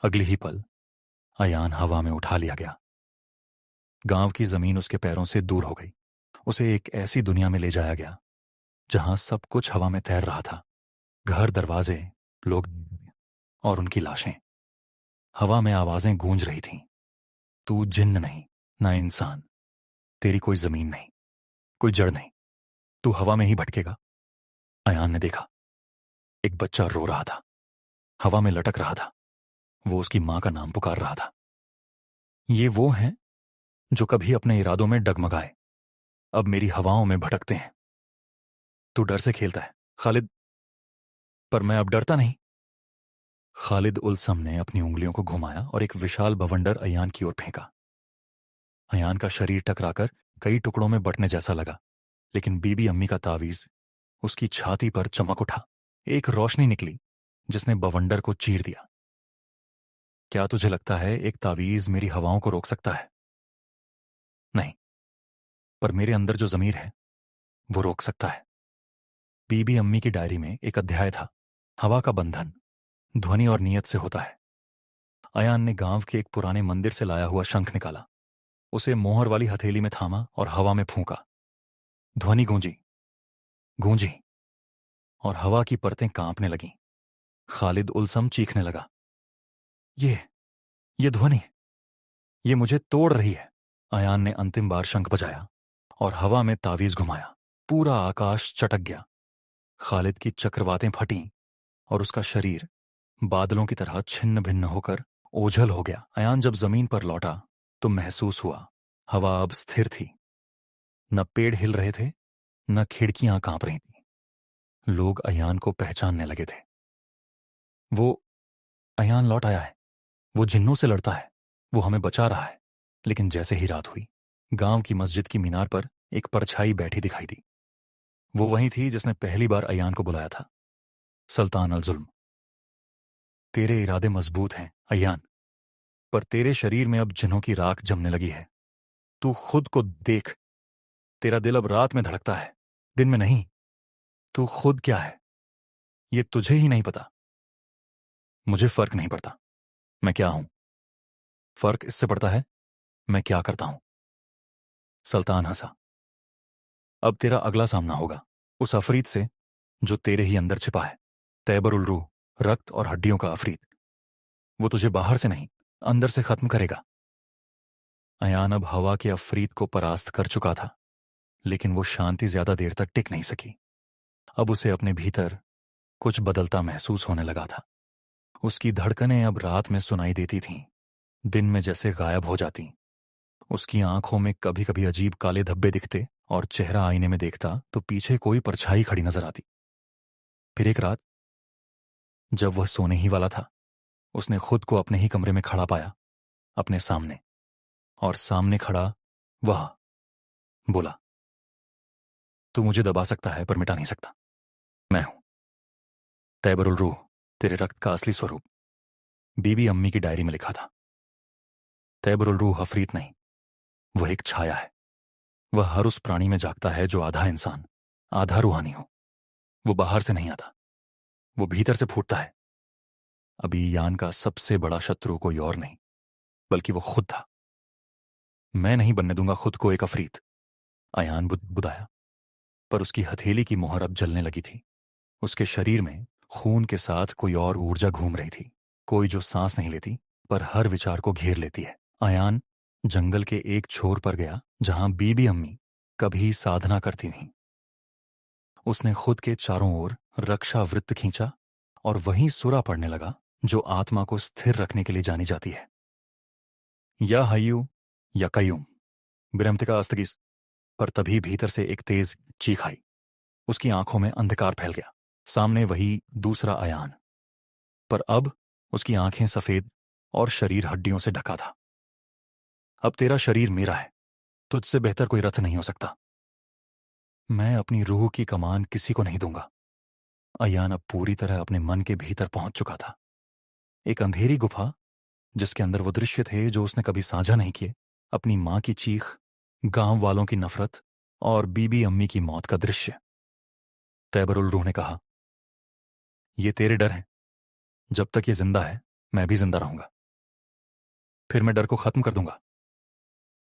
अगली ही पल अयान हवा में उठा लिया गया। गांव की जमीन उसके पैरों से दूर हो गई। उसे एक ऐसी दुनिया में ले जाया गया जहां सब कुछ हवा में तैर रहा था। घर, दरवाजे, लोग और उनकी लाशें। हवा में आवाजें गूंज रही थीं। तू जिन्न नहीं, ना इंसान। तेरी कोई जमीन नहीं, कोई जड़ नहीं। तू हवा में ही भटकेगा। अयान ने देखा, एक बच्चा रो रहा था, हवा में लटक रहा था। वो उसकी मां का नाम पुकार रहा था। ये वो हैं जो कभी अपने इरादों में डगमगाए, अब मेरी हवाओं में भटकते हैं। तू डर से खेलता है खालिद, पर मैं अब डरता नहीं। खालिद उल्सम ने अपनी उंगलियों को घुमाया और एक विशाल बवंडर अयान की ओर फेंका। अयान का शरीर टकराकर कई टुकड़ों में बंटने जैसा लगा, लेकिन बीबी अम्मी का तावीज उसकी छाती पर चमक उठा। एक रोशनी निकली जिसने बवंडर को चीर दिया। क्या तुझे लगता है एक तावीज मेरी हवाओं को रोक सकता है? नहीं, पर मेरे अंदर जो जमीर है वो रोक सकता है। बीबी अम्मी की डायरी में एक अध्याय था, हवा का बंधन ध्वनि और नियत से होता है। अयान ने गांव के एक पुराने मंदिर से लाया हुआ शंख निकाला, उसे मोहर वाली हथेली में थामा और हवा में फूंका। ध्वनि गूंजी, गूंजी, और हवा की परतें कांपने लगीं। खालिद उल्सम चीखने लगा, ये ये ध्वनि, ये मुझे तोड़ रही है। अयान ने अंतिम बार शंख बजाया और हवा में तावीज घुमाया। पूरा आकाश चटक गया। खालिद की चक्रवातें फटीं और उसका शरीर बादलों की तरह छिन्न भिन्न होकर ओझल हो गया। अयान जब जमीन पर लौटा तो महसूस हुआ हवा अब स्थिर थी। न पेड़ हिल रहे थे, न खिड़कियां कांप रही थीं। लोग अयान को पहचानने लगे थे। वो अयान लौट आया है, वो जिन्नों से लड़ता है, वो हमें बचा रहा है। लेकिन जैसे ही रात हुई, गांव की मस्जिद की मीनार पर एक परछाई बैठी दिखाई दी। वो वही थी जिसने पहली बार अयान को बुलाया था, सुल्तान अल जुल्म। तेरे इरादे मजबूत हैं अयान, पर तेरे शरीर में अब जिन्हों की राख जमने लगी है। तू खुद को देख, तेरा दिल अब रात में धड़कता है, दिन में नहीं। तू खुद क्या है ये तुझे ही नहीं पता। मुझे फर्क नहीं पड़ता मैं क्या हूं, फर्क इससे पड़ता है मैं क्या करता हूं। सुल्तान हंसा। अब तेरा अगला सामना होगा उस अफरीत से जो तेरे ही अंदर छिपा है। तैबर उल रूह, रक्त और हड्डियों का अफरीत। वो तुझे बाहर से नहीं, अंदर से खत्म करेगा। अयान अब हवा के अफरीत को परास्त कर चुका था, लेकिन वो शांति ज्यादा देर तक टिक नहीं सकी। अब उसे अपने भीतर कुछ बदलता महसूस होने लगा था। उसकी धड़कनें अब रात में सुनाई देती थीं, दिन में जैसे गायब हो जाती। उसकी आंखों में कभी कभी अजीब काले धब्बे दिखते और चेहरा आईने में देखता तो पीछे कोई परछाई खड़ी नजर आती। फिर एक रात जब वह सोने ही वाला था, उसने खुद को अपने ही कमरे में खड़ा पाया, अपने सामने। और सामने खड़ा वह बोला, तू मुझे दबा सकता है पर मिटा नहीं सकता। मैं हूं तैबरुल रूह, तेरे रक्त का असली स्वरूप। बीबी अम्मी की डायरी में लिखा था। तैबरुल रूह अफरीत नहीं, वह एक छाया है। वह हर उस प्राणी में जागता है जो आधा इंसान, आधा रूहानी हो। वो बाहर से नहीं आता, वो भीतर से फूटता है। अभी यान का सबसे बड़ा शत्रु कोई और नहीं, बल्कि वो खुद था। मैं नहीं बनने दूंगा खुद को एक अफरीत, अयान बुदाया। पर उसकी हथेली की मोहर अब जलने लगी थी। उसके शरीर में खून के साथ कोई और ऊर्जा घूम रही थी, कोई जो सांस नहीं लेती पर हर विचार को घेर लेती है। अयान जंगल के एक छोर पर गया जहां बीबी अम्मी कभी साधना करती थीं। उसने खुद के चारों ओर रक्षा वृत्त खींचा और वहीं सुरा पड़ने लगा जो आत्मा को स्थिर रखने के लिए जानी जाती है। या हय्यू या कय्यूम, बिरहमतिका अस्तगीस। पर तभी भीतर से एक तेज चीख आई। उसकी आंखों में अंधकार फैल गया। सामने वही दूसरा अयान, पर अब उसकी आंखें सफेद और शरीर हड्डियों से ढका था। अब तेरा शरीर मेरा है, तुझसे बेहतर कोई रथ नहीं हो सकता। मैं अपनी रूह की कमान किसी को नहीं दूंगा। अयान अब पूरी तरह अपने मन के भीतर पहुंच चुका था। एक अंधेरी गुफा जिसके अंदर वो दृश्य थे जो उसने कभी साझा नहीं किए। अपनी मां की चीख, गांव वालों की नफरत और बीबी अम्मी की मौत का दृश्य। तैबरुल रूह ने कहा, ये तेरे डर हैं। जब तक ये जिंदा है मैं भी जिंदा रहूंगा। फिर मैं डर को खत्म कर दूंगा।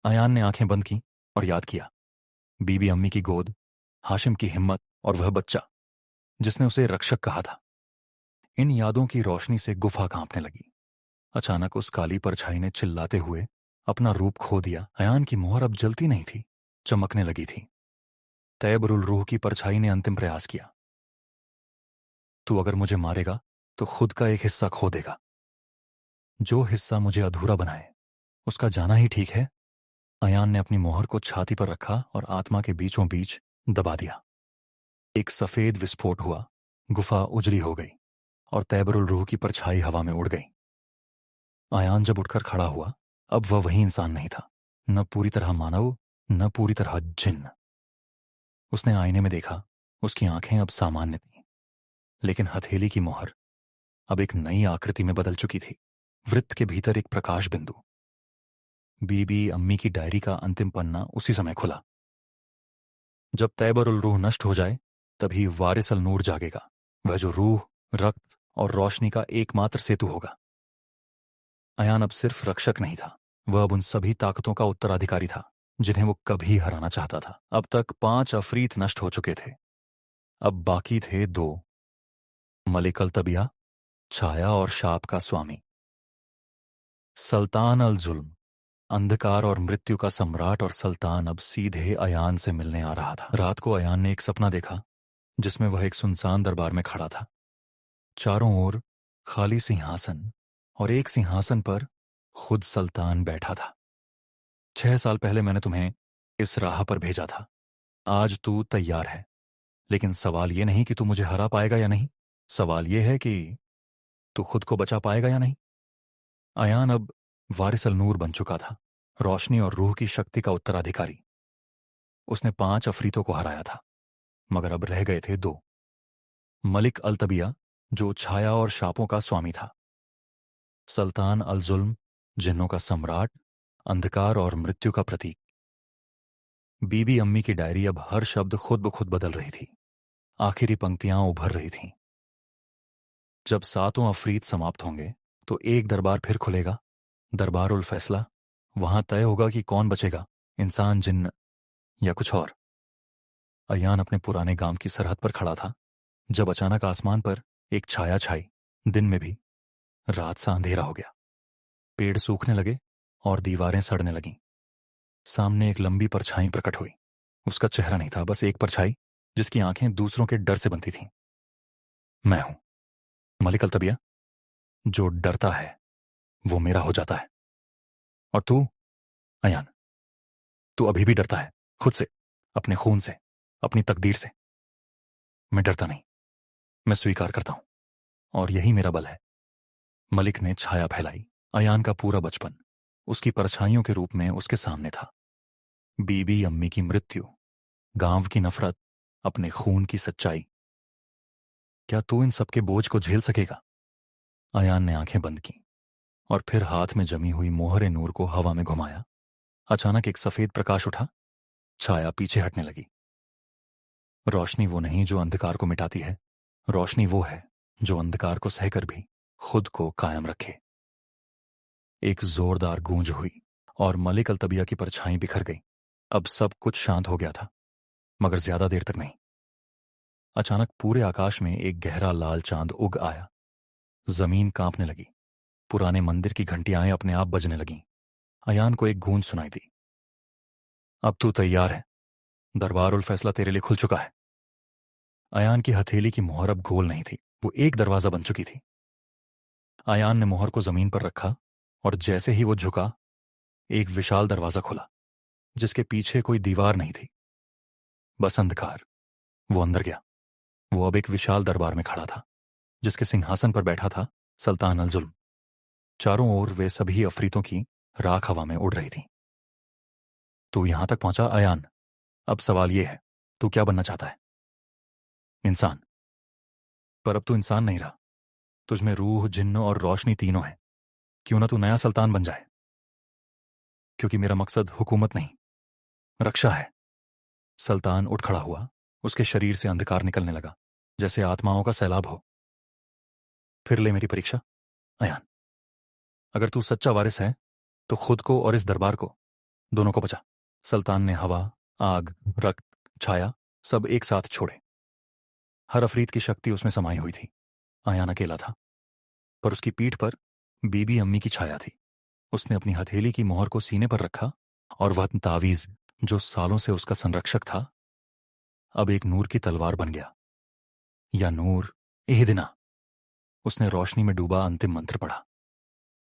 अयान ने आंखें बंद की और याद किया। बीबी अम्मी की गोद, हाशिम की हिम्मत और वह बच्चा जिसने उसे रक्षक कहा था। इन यादों की रोशनी से गुफा कांपने लगी। अचानक उस काली परछाई ने चिल्लाते हुए अपना रूप खो दिया। अयान की मोहर अब जलती नहीं थी, चमकने लगी थी। तैबरुल रूह की परछाई ने अंतिम प्रयास किया। तू अगर मुझे मारेगा तो खुद का एक हिस्सा खो देगा। जो हिस्सा मुझे अधूरा बनाए उसका जाना ही ठीक है। अयान ने अपनी मोहर को छाती पर रखा और आत्मा के बीचों बीच दबा दिया। एक सफेद विस्फोट हुआ, गुफा उजली हो गई और तैबरुल रूह की परछाई हवा में उड़ गई। अयान जब उठकर खड़ा हुआ, अब वह वही इंसान नहीं था, न पूरी तरह मानव, न पूरी तरह जिन्न। उसने आईने में देखा, उसकी आंखें अब सामान्य थीं, लेकिन हथेली की मोहर अब एक नई आकृति में बदल चुकी थी। वृत्त के भीतर एक प्रकाश बिंदु। बीबी अम्मी की डायरी का अंतिम पन्ना उसी समय खुला। जब तैबरुल रूह नष्ट हो जाए तभी वारिसल नूर जागेगा, वह जो रूह, रक्त और रोशनी का एकमात्र सेतु होगा। अयान अब सिर्फ रक्षक नहीं था, वह अब उन सभी ताकतों का उत्तराधिकारी था जिन्हें वो कभी हराना चाहता था। अब तक 5 अफरीत नष्ट हो चुके थे, अब बाकी थे 2। मलिक अल तबिया, छाया और शाप का स्वामी। सुल्तान अल जुल्म, अंधकार और मृत्यु का सम्राट और सुल्तान अब सीधे अयान से मिलने आ रहा था। रात को अयान ने एक सपना देखा जिसमें वह एक सुनसान दरबार में खड़ा था। चारों ओर खाली सिंहासन और एक सिंहासन पर खुद सुल्तान बैठा था। 6 साल पहले मैंने तुम्हें इस राह पर भेजा था। आज तू तैयार है, लेकिन सवाल यह नहीं कि तू मुझे हरा पाएगा या नहीं, सवाल यह है कि तू खुद को बचा पाएगा या नहीं। अयान अब वारिसल नूर बन चुका था, रोशनी और रूह की शक्ति का उत्तराधिकारी। उसने 5 अफरीतों को हराया था, मगर अब रह गए थे 2। मलिक अल तबिया, जो छाया और शापों का स्वामी था। सुल्तान अल जुल्म, जिन्नों का सम्राट, अंधकार और मृत्यु का प्रतीक। बीबी अम्मी की डायरी अब हर शब्द खुद ब खुद बदल रही थी, आखिरी पंक्तियां उभर रही थीं। जब 7 अफरीत समाप्त होंगे तो एक दरबार फिर खुलेगा, दरबारुल फैसला। वहां तय होगा कि कौन बचेगा, इंसान, जिन्न या कुछ और। अयान अपने पुराने गांव की सरहद पर खड़ा था जब अचानक आसमान पर एक छाया छाई। दिन में भी रात सा अंधेरा हो गया। पेड़ सूखने लगे और दीवारें सड़ने लगीं। सामने एक लंबी परछाई प्रकट हुई। उसका चेहरा नहीं था, बस एक परछाई जिसकी आंखें दूसरों के डर से बनती थीं। मैं हूं मलिक अल तबिया। जो डरता है वो मेरा हो जाता है। और तू अयान, तू अभी भी डरता है, खुद से, अपने खून से, अपनी तकदीर से। मैं डरता नहीं, मैं स्वीकार करता हूं, और यही मेरा बल है। मलिक ने छाया फैलाई। अयान का पूरा बचपन उसकी परछाइयों के रूप में उसके सामने था। बीबी अम्मी की मृत्यु, गांव की नफरत, अपने खून की सच्चाई। क्या तू इन सबके बोझ को झेल सकेगा? अयान ने आंखें बंद की और फिर हाथ में जमी हुई मोहरे नूर को हवा में घुमाया। अचानक एक सफेद प्रकाश उठा, छाया पीछे हटने लगी। रोशनी वो नहीं जो अंधकार को मिटाती है, रोशनी वो है जो अंधकार को सहकर भी खुद को कायम रखे। एक जोरदार गूंज हुई और मलिक अल तबिया की परछाई बिखर गई। अब सब कुछ शांत हो गया था, मगर ज्यादा देर तक नहीं। अचानक पूरे आकाश में एक गहरा लाल चांद उग आया। जमीन कांपने लगी, पुराने मंदिर की घंटियां अपने आप बजने लगीं। अयान को एक गूंज सुनाई दी। अब तू तैयार है, दरबारुल फैसला तेरे लिए खुल चुका है। अयान की हथेली की मोहर अब गोल नहीं थी, वो एक दरवाजा बन चुकी थी। अयान ने मोहर को जमीन पर रखा और जैसे ही वो झुका, एक विशाल दरवाजा खुला जिसके पीछे कोई दीवार नहीं थी, बस अंधकार। वो अंदर गया। वो अब एक विशाल दरबार में खड़ा था जिसके सिंहासन पर बैठा था सुल्तान अल जुल्म। चारों ओर वे सभी अफरीतों की राख हवा में उड़ रही थी। तू यहां तक पहुंचा अयान। अब सवाल यह है, तू क्या बनना चाहता है? इंसान। पर अब तू इंसान नहीं रहा, तुझमें रूह, जिन्न और रोशनी तीनों है। क्यों ना तू नया सुल्तान बन जाए? क्योंकि मेरा मकसद हुकूमत नहीं, रक्षा है। सुल्तान उठ खड़ा हुआ, उसके शरीर से अंधकार निकलने लगा जैसे आत्माओं का सैलाब हो। फिर ले मेरी परीक्षा अयान। अगर तू सच्चा वारिस है तो खुद को और इस दरबार को, दोनों को बचा। सुल्तान ने हवा, आग, रक्त, छाया सब एक साथ छोड़े। हर अफरीत की शक्ति उसमें समाई हुई थी। आयान अकेला था, पर उसकी पीठ पर बीबी अम्मी की छाया थी। उसने अपनी हथेली की मोहर को सीने पर रखा और वह तावीज, जो सालों से उसका संरक्षक था, अब एक नूर की तलवार बन गया। या नूर एहदिना। उसने रोशनी में डूबा अंतिम मंत्र पढ़ा।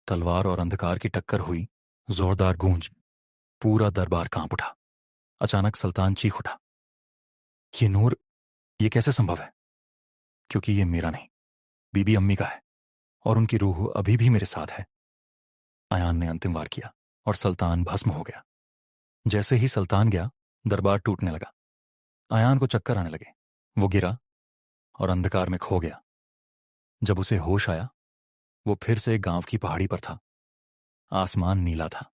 तलवार और अंधकार की टक्कर हुई, जोरदार गूंज। पूरा दरबार कांप उठा। अचानक सुल्तान चीख उठा, ये नूर, ये कैसे संभव है? क्योंकि ये मेरा नहीं, बीबी अम्मी का है, और उनकी रूह अभी भी मेरे साथ है। आयान ने अंतिम वार किया और सुल्तान भस्म हो गया। जैसे ही सुल्तान गया, दरबार टूटने लगा। आयान को चक्कर आने लगे। वो गिरा और अंधकार में खो गया। जब उसे होश आया, वो फिर से गांव की पहाड़ी पर था। आसमान नीला था।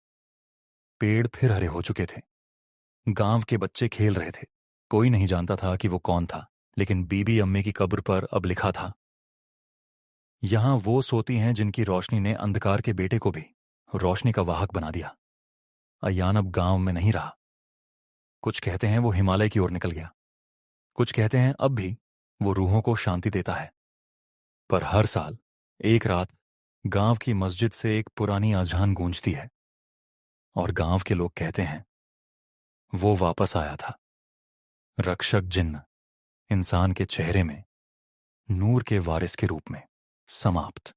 पेड़ फिर हरे हो चुके थे। गांव के बच्चे खेल रहे थे। कोई नहीं जानता था कि वो कौन था, लेकिन बीबी अम्मी की कब्र पर अब लिखा था, यहां वो सोती हैं जिनकी रोशनी ने अंधकार के बेटे को भी रोशनी का वाहक बना दिया। अयान अब गांव में नहीं रहा। कुछ कहते हैं वो हिमालय की ओर निकल गया। कुछ कहते हैं अब भी वो रूहों को शांति देता है। पर हर साल एक रात गांव की मस्जिद से एक पुरानी अजान गूंजती है, और गांव के लोग कहते हैं वो वापस आया था, रक्षक जिन्न, इंसान के चेहरे में, नूर के वारिस के रूप में। समाप्त।